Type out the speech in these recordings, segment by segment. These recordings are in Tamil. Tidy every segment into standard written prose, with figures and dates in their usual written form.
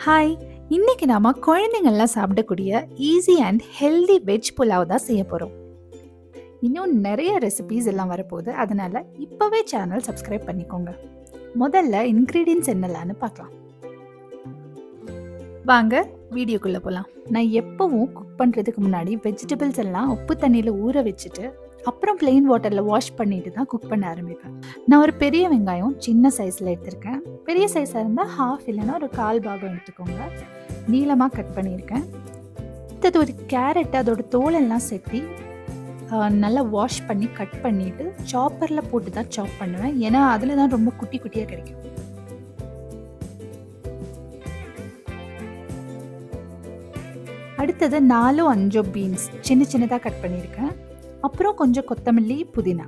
ஹாய்! இன்னைக்கு நாம குழந்தைங்கள்லாம் சாப்பிடக்கூடிய easy and healthy veg pulao தான் செய்ய போறோம். இன்னும் நிறைய ரெசிபீஸ் எல்லாம் வரப்போகுது. அதனால இப்பவே சேனல் சப்ஸ்கிரைப் பண்ணிக்கோங்க. முதல்ல இன்கிரீடியன்ட்ஸ் என்னலான்னு பார்க்கலாம். வாங்க வீடியோக்குள்ள போலாம். நான் எப்பவும் குக் பண்றதுக்கு முன்னாடி வெஜிடபிள்ஸ் எல்லாம் உப்பு தண்ணியில ஊற வச்சுட்டு அப்புறம் பிளெயின் வாட்டர்ல வாஷ் பண்ணிட்டு தான் குக் பண்ண ஆரம்பிப்பேன். நான் ஒரு பெரிய வெங்காயம் சின்ன சைஸ்ல எடுத்திருக்கேன். பெரிய சைஸா இருந்தா ஹாஃப் இல்லைன்னா ஒரு 1/4 பாகம் எடுத்துக்கோங்க. நீளமா கட் பண்ணியிருக்கேன். அடுத்தது ஒரு கேரட், அதோட தோலெல்லாம் செத்தி நல்லா வாஷ் பண்ணி கட் பண்ணிட்டு சாப்பர்ல போட்டு தான் சாப் பண்ணுவேன். ஏன்னா அதுல தான் ரொம்ப குட்டி குட்டியா கிடைக்கும். அடுத்தது 4-5 பீன்ஸ் சின்ன சின்னதாக கட் பண்ணியிருக்கேன். அப்புறம் கொஞ்சம் கொத்தமல்லி, புதினா.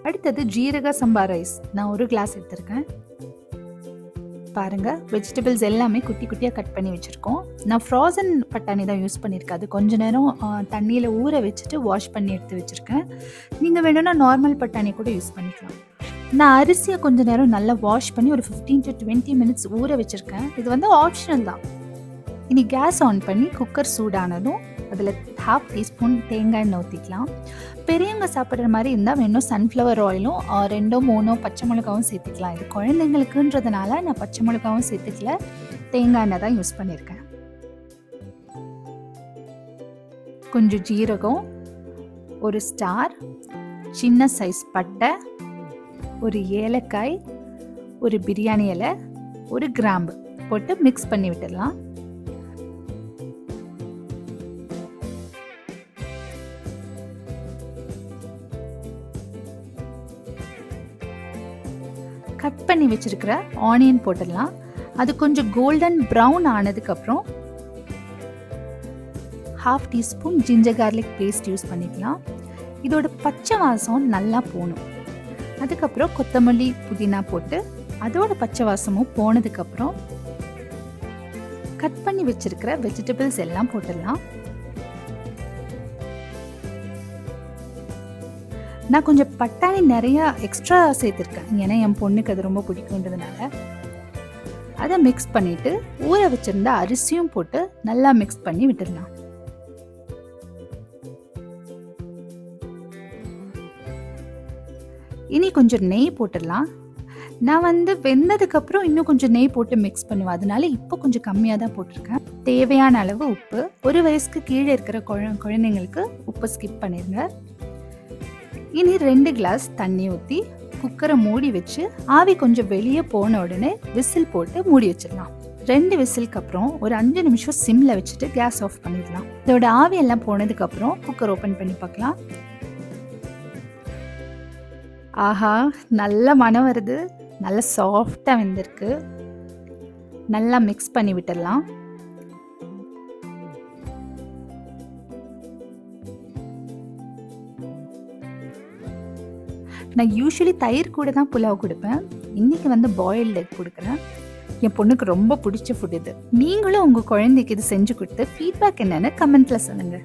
அடுத்தது ஜீரக சம்பா ரைஸ் நான் 1 கிளாஸ் எடுத்திருக்கேன். பாருங்க, வெஜிடபிள்ஸ் எல்லாமே குட்டி குட்டியாக கட் பண்ணி வச்சுருக்கோம். நான் ஃப்ரோசன் பட்டாணி தான் யூஸ் பண்ணியிருக்கேன். அது கொஞ்ச நேரம் தண்ணியில் ஊற வச்சுட்டு வாஷ் பண்ணி எடுத்து வச்சுருக்கேன். நீங்கள் வேணும்னா நார்மல் பட்டாணி கூட யூஸ் பண்ணிக்கலாம். நான் அரிசியை கொஞ்ச நேரம் நல்லா வாஷ் பண்ணி ஒரு 15 to 20 மினிட்ஸ் ஊற வச்சுருக்கேன். இது வந்து ஆப்ஷனல் தான். இனி கேஸ் ஆன் பண்ணி குக்கர் சூடானதும் அதில் 1/2 டீஸ்பூன் தேங்காய் எண்ணெய் ஊற்றிக்கலாம். பெரியவங்க சாப்பிட்ற மாதிரி இருந்தால் வேணும் சன்ஃப்ளவர் ஆயிலும் 2-3 பச்சை மிளகாவும் சேர்த்துக்கலாம். இது குழந்தைங்களுக்குன்றதுனால நான் பச்சை மிளகாவும் சேர்த்துக்கல, தேங்காய் எண்ணெய் தான் யூஸ் பண்ணியிருக்கேன். கொஞ்சம் ஜீரகம், ஒரு ஸ்டார், சின்ன சைஸ் பட்டை, ஒரு ஏலக்காய், ஒரு பிரியாணி இலை, ஒரு கிராம்பு போட்டு மிக்ஸ் பண்ணி விட்டுடலாம். கட் பண்ணி வச்சிருக்கிற ஆனியன் போட்டுடலாம். அது கொஞ்சம் கோல்டன் ப்ரௌன் ஆனதுக்கப்புறம் 1/2 teaspoon ginger garlic paste use பண்ணிக்கலாம். இதோட பச்சை வாசம் நல்லா போகணும். அதுக்கப்புறம் கொத்தமல்லி, புதினா போட்டு அதோட பச்சை வாசமும் போனதுக்கப்புறம் கட் பண்ணி வச்சிருக்கிற வெஜிடபிள்ஸ் எல்லாம் போட்டுடலாம். நான் கொஞ்சம் பட்டாணி நிறையா எக்ஸ்ட்ரா சேர்த்துருக்கேன். ஏன்னா என் பொண்ணுக்கு அது ரொம்ப பிடிக்குன்றதுனால அதை மிக்ஸ் பண்ணிவிட்டு ஊற வச்சுருந்த அரிசியும் போட்டு நல்லா மிக்ஸ் பண்ணி விட்டுடலாம். இனி கொஞ்சம் நெய் போட்டுடலாம். நான் வந்து வெந்ததுக்கப்புறம் இன்னும் கொஞ்சம் நெய் போட்டு மிக்ஸ் பண்ணுவேன். அதனால இப்போ கொஞ்சம் கம்மியாக தான் போட்டிருக்கேன். தேவையான அளவு உப்பு. 1 வயசுக்கு கீழே இருக்கிற குழந்தைங்களுக்கு உப்பு ஸ்கிப் பண்ணிடுங்க. இனி 2 கிளாஸ் தண்ணி ஊற்றி குக்கரை மூடி வச்சு ஆவி கொஞ்சம் வெளியே போன உடனே விசில் போட்டு மூடி வச்சிடலாம். 2 விசிலுக்கு அப்புறம் ஒரு 5 நிமிஷம் சிம்ல வச்சுட்டு கேஸ் ஆஃப் பண்ணிடலாம். இதோட ஆவி எல்லாம் போனதுக்கு அப்புறம் குக்கர் ஓபன் பண்ணி பார்க்கலாம். ஆஹா, நல்ல மனம் வருது. நல்ல சாஃப்டா வெந்திருக்கு. நல்லா மிக்ஸ் பண்ணி விட்டுடலாம். நான் யூஸ்வலி தயிர் கூட தான் புலாவ் கொடுப்பேன். இன்னைக்கு வந்து பாயில்டு எக் கொடுக்குறேன். என் பொண்ணுக்கு ரொம்ப பிடிச்ச ஃபுட் இது. நீங்களும் உங்கள் குழந்தைக்கு இது செஞ்சு கொடுத்து ஃபீட்பேக் என்னன்னு கமெண்ட்ல சொல்லுங்கள்.